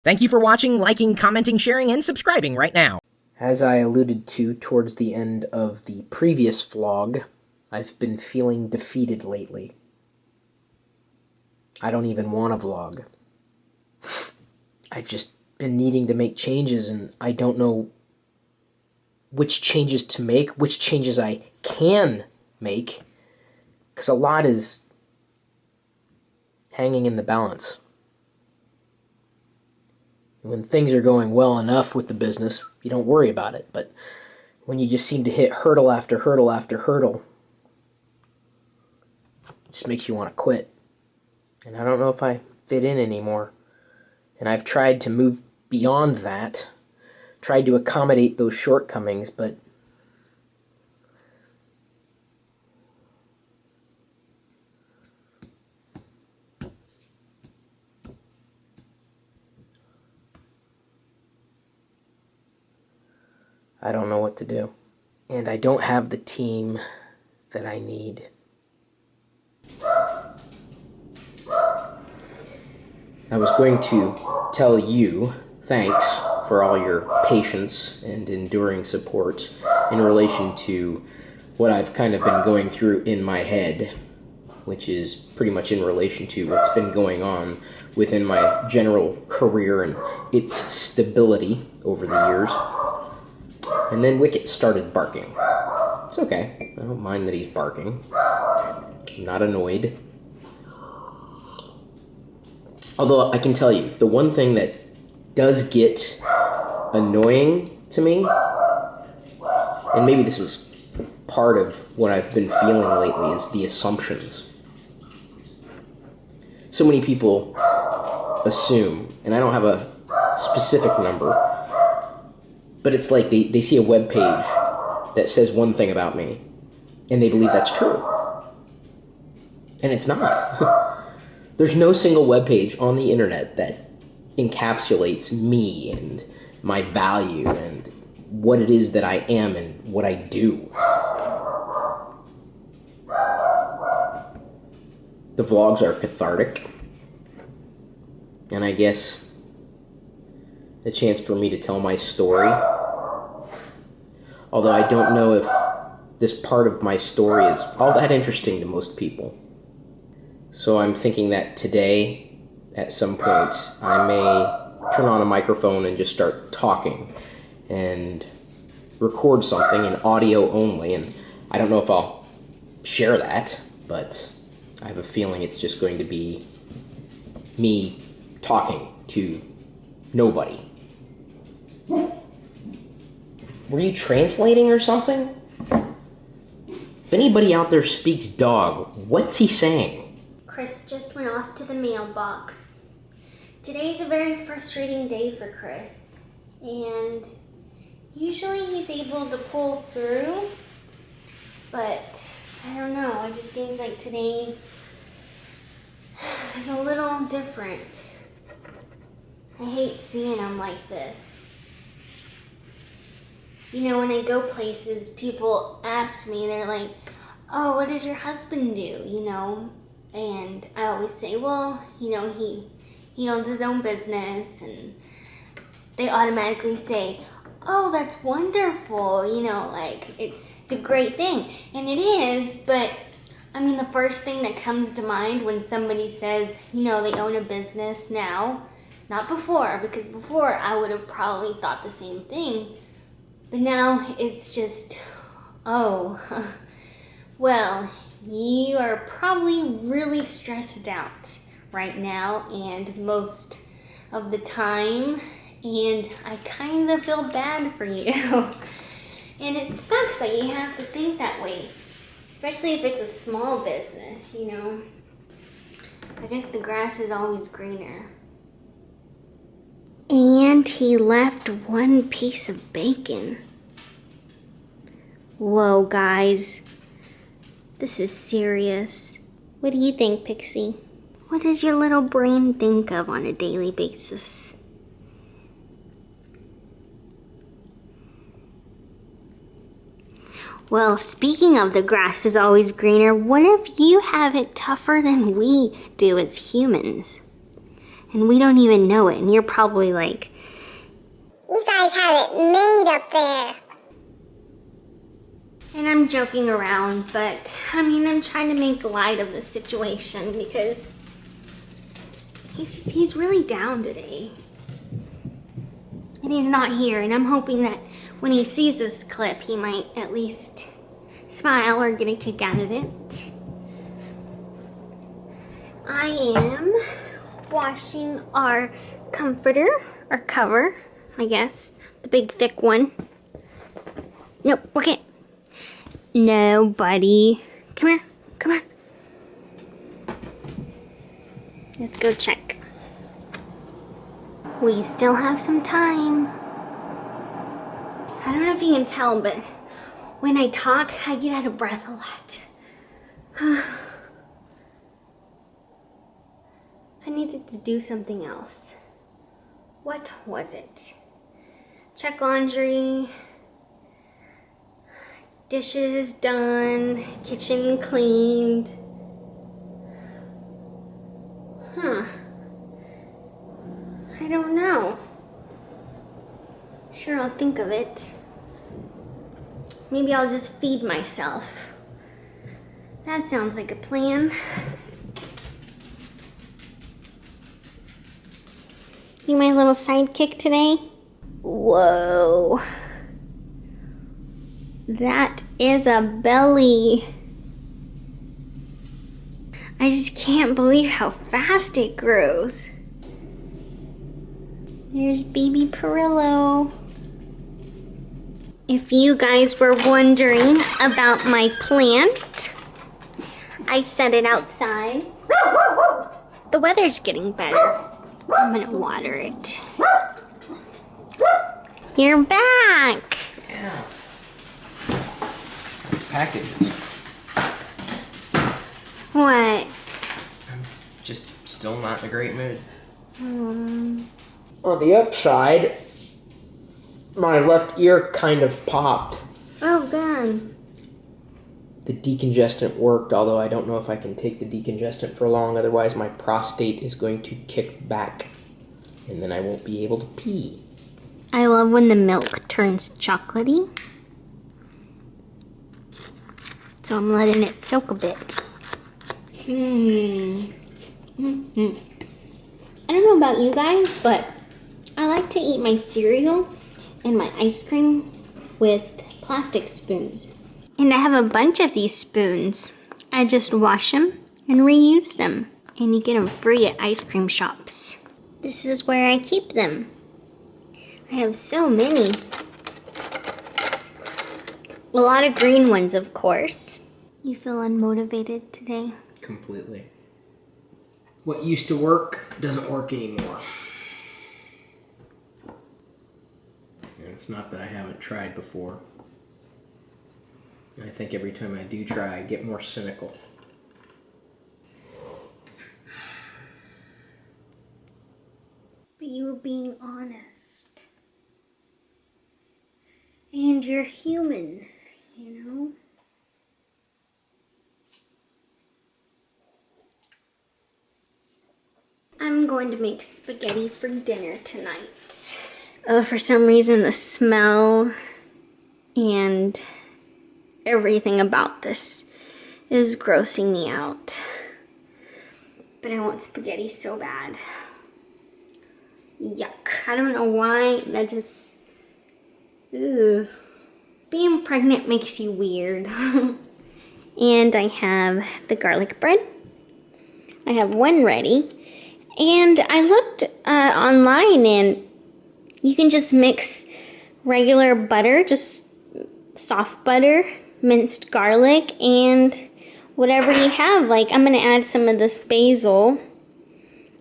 Thank you for watching, liking, commenting, sharing, and subscribing right now. As I alluded to towards the end of the previous vlog, I've been feeling defeated lately. I don't even want to vlog. I've just been needing to make changes, and I don't know which changes to make, which changes I can make, because a lot is hanging in the balance. When things are going well enough with the business, you don't worry about it, but when you just seem to hit hurdle after hurdle after hurdle, it just makes you want to quit. And I don't know if I fit in anymore. And I've tried to move beyond that, tried to accommodate those shortcomings, but I don't know what to do. And I don't have the team that I need. I was going to tell you thanks for all your patience and enduring support in relation to what I've kind of been going through in my head, which is pretty much in relation to what's been going on within my general career and its stability over the years. And then Wicket started barking. It's okay. I don't mind that he's barking. I'm not annoyed. Although I can tell you, the one thing that does get annoying to me, and maybe this is part of what I've been feeling lately, is the assumptions. So many people assume, and I don't have a specific number, but it's like they see a web page that says one thing about me, and they believe that's true. And it's not. There's no single web page on the internet that encapsulates me and my value and what it is that I am and what I do. The vlogs are cathartic, and I guess a chance for me to tell my story. Although I don't know if this part of my story is all that interesting to most people. So I'm thinking that today, at some point, I may turn on a microphone and just start talking and record something in audio only. And I don't know if I'll share that, but I have a feeling it's just going to be me talking to nobody. Were you translating or something? If anybody out there speaks dog, what's he saying? Chris just went off to the mailbox. Today's a very frustrating day for Chris, and usually he's able to pull through, but I don't know, it just seems like today is a little different. I hate seeing him like this. You know, when I go places, people ask me, they're like, oh, what does your husband do, you know? And I always say, well, you know, he owns his own business, and they automatically say, oh, that's wonderful, you know, like, it's a great thing. And it is, but, I mean, the first thing that comes to mind when somebody says, you know, they own a business now, not before, because before I would have probably thought the same thing. But now it's just, oh, well, you are probably really stressed out right now and most of the time, and I kind of feel bad for you. And it sucks that you have to think that way, especially if it's a small business, you know. I guess the grass is always greener. And he left one piece of bacon. Whoa, guys. This is serious. What do you think, Pixie? What does your little brain think of on a daily basis? Well, speaking of the grass is always greener, what if you have it tougher than we do as humans? And we don't even know it, and you're probably like, you guys have it made up there. and I'm joking around, but I mean, I'm trying to make light of the situation because he's really down today. And he's not here, and I'm hoping that when he sees this clip, he might at least smile or get a kick out of it. I am washing our comforter, our cover, I guess. The big thick one. Nope, okay. No, buddy. Come here, come on. Let's go check. We still have some time. I don't know if you can tell, but when I talk, I get out of breath a lot. I needed to do something else. What was it? Check laundry, dishes done, kitchen cleaned. I don't know. Sure, I'll think of it. Maybe I'll just feed myself. That sounds like a plan. You my little sidekick today? Whoa. That is a belly. I just can't believe how fast it grows. There's baby Pirillo. If you guys were wondering about my plant, I set it outside. The weather's getting better. I'm gonna water it. You're back! Yeah. Packages. What? I'm just still not in a great mood. Hmm. On the upside, my left ear kind of popped. Oh, good. The decongestant worked, although I don't know if I can take the decongestant for long, otherwise my prostate is going to kick back, and then I won't be able to pee. I love when the milk turns chocolatey. So I'm letting it soak a bit. I don't know about you guys, but I like to eat my cereal and my ice cream with plastic spoons. And I have a bunch of these spoons. I just wash them and reuse them. And you get them free at ice cream shops. This is where I keep them. I have so many. A lot of green ones, of course. You feel unmotivated today? Completely. What used to work doesn't work anymore. And it's not that I haven't tried before. I think every time I do try, I get more cynical. But you were being honest. And you're human, you know? I'm going to make spaghetti for dinner tonight. Oh, for some reason the smell and everything about this is grossing me out. But I want spaghetti so bad. Yuck. I don't know why, that just... Ugh. Being pregnant makes you weird. And I have the garlic bread. I have one ready. And I looked online and you can just mix regular butter, just soft butter, minced garlic, and whatever you have. Like, I'm going to add some of this basil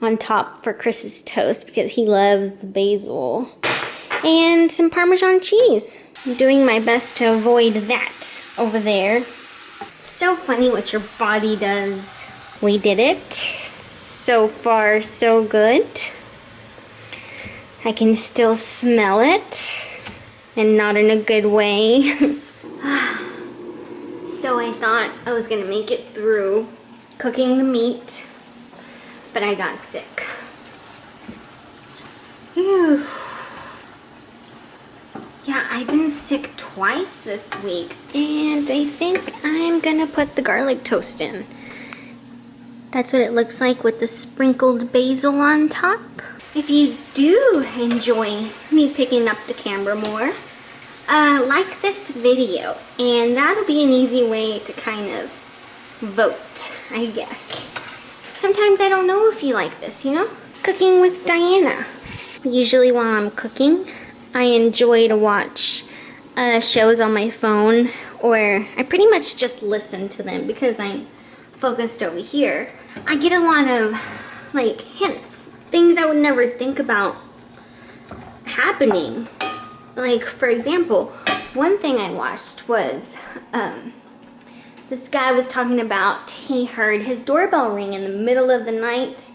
on top for Chris's toast because he loves the basil. And some Parmesan cheese. I'm doing my best to avoid that over there. So funny what your body does. We did it. So far, so good. I can still smell it, and not in a good way. So I thought I was gonna make it through cooking the meat, but I got sick. sick twice this week, and I think I'm gonna put the garlic toast in. That's what it looks like with the sprinkled basil on top. If you do enjoy me picking up the camera more, like this video, and that'll be an easy way to kind of vote, I guess. Sometimes I don't know if you like this, you know? Cooking with Diana. Usually while I'm cooking, I enjoy to watch shows on my phone, or I pretty much just listen to them because I'm focused over here. I get a lot of like hints, things I would never think about happening. Like, for example, one thing I watched was this guy was talking about he heard his doorbell ring in the middle of the night,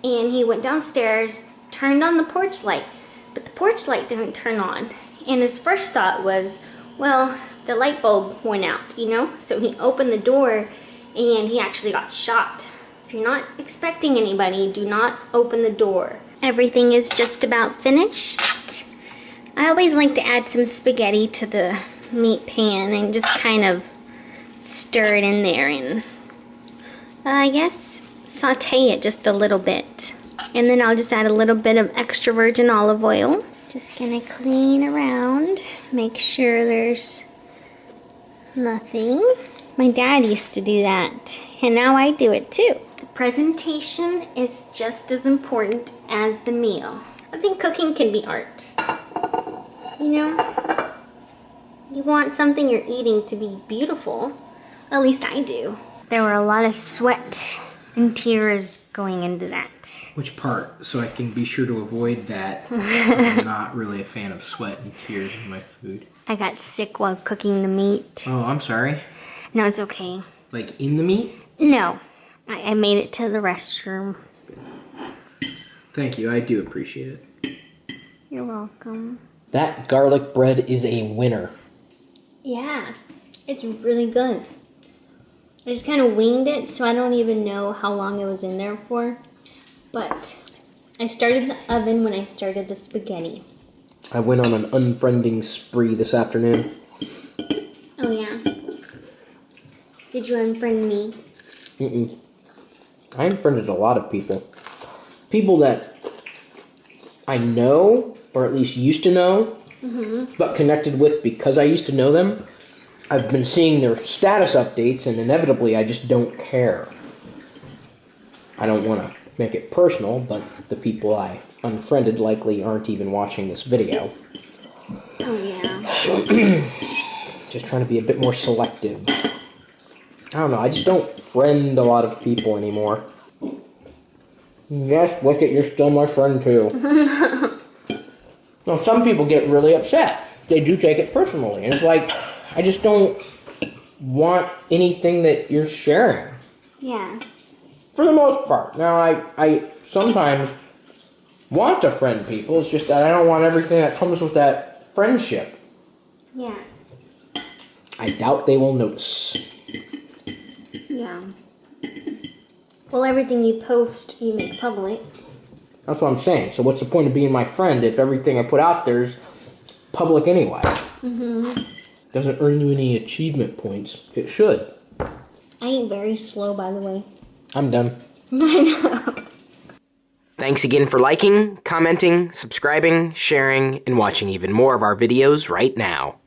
and he went downstairs, turned on the porch light, but the porch light didn't turn on. And his first thought was, well, the light bulb went out, you know? So he opened the door and he actually got shot. If you're not expecting anybody, do not open the door. Everything is just about finished. I always like to add some spaghetti to the meat pan and just kind of stir it in there and I guess saute it just a little bit. And then I'll just add a little bit of extra virgin olive oil. Just gonna clean around, make sure there's nothing. My dad used to do that, and now I do it too. The presentation is just as important as the meal. I think cooking can be art. You know, you want something you're eating to be beautiful. At least I do. There were a lot of sweat and tears going into that. Which part? So I can be sure to avoid that. I'm not really a fan of sweat and tears in my food. I got sick while cooking the meat. Oh, I'm sorry. No, it's okay. Like in the meat? No. I made it to the restroom. Thank you, I do appreciate it. You're welcome. That garlic bread is a winner. Yeah, it's really good. I just kind of winged it, so I don't even know how long it was in there for. But I started the oven when I started the spaghetti. I went on an unfriending spree this afternoon. Oh yeah? Did you unfriend me? Mm-mm. I unfriended a lot of people. People that I know, or at least used to know, but connected with because I used to know them. I've been seeing their status updates, and inevitably I just don't care. I don't want to make it personal, but the people I unfriended likely aren't even watching this video. Oh yeah. Just trying to be a bit more selective. I don't know, I just don't friend a lot of people anymore. Yes, look it, you're still my friend too. No, some people get really upset. They do take it personally, and it's like, I just don't want anything that you're sharing. Yeah. For the most part. Now, I sometimes want to friend people. It's just that I don't want everything that comes with that friendship. Yeah. I doubt they will notice. Yeah. Well, everything you post, you make public. That's what I'm saying. So what's the point of being my friend if everything I put out there is public anyway? Doesn't earn you any achievement points. It should. I eat very slow, by the way. I'm done. I know. Thanks again for liking, commenting, subscribing, sharing, and watching even more of our videos right now.